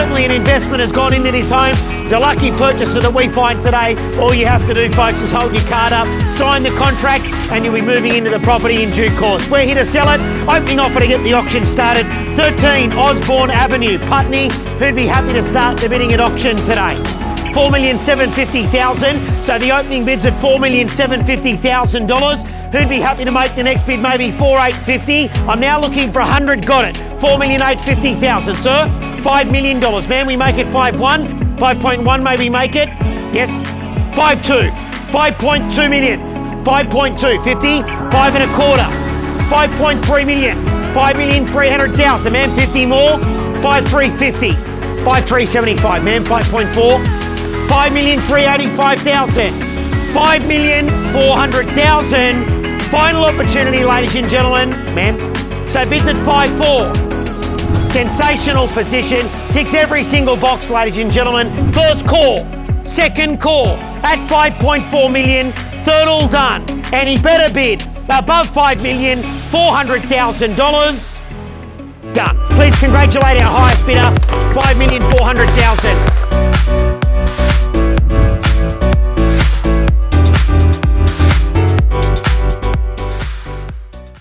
certainly an investment has gone into this home. The lucky purchaser that we find today, all you have to do, folks, is hold your card up, sign the contract, and you'll be moving into the property in due course. We're here to sell it. Opening offer to get the auction started, 13 Osborne Avenue, Putney. Who'd be happy to start the bidding at auction today? $4,750,000. So the opening bid's at $4,750,000. Who'd be happy to make the next bid maybe $4,850,000? I'm now looking for 100. Got it. $4,850,000, sir. $5 million, man. We make it 5.1. 5.1, maybe make it. Yes. 5.2. 5.2 million. 5.2. 50. 5.25. 5.3 million. 5,300,000, man. 50 more. 5,350. 5,375, man. 5.4. 5,385,000. 5,400,000. Final opportunity, ladies and gentlemen, man. So bids at 5.4. Sensational position. Ticks every single box, ladies and gentlemen. First call. Second call at 5.4 million. Third all done. And he better bid above $5,400,000. Done. Please congratulate our highest bidder.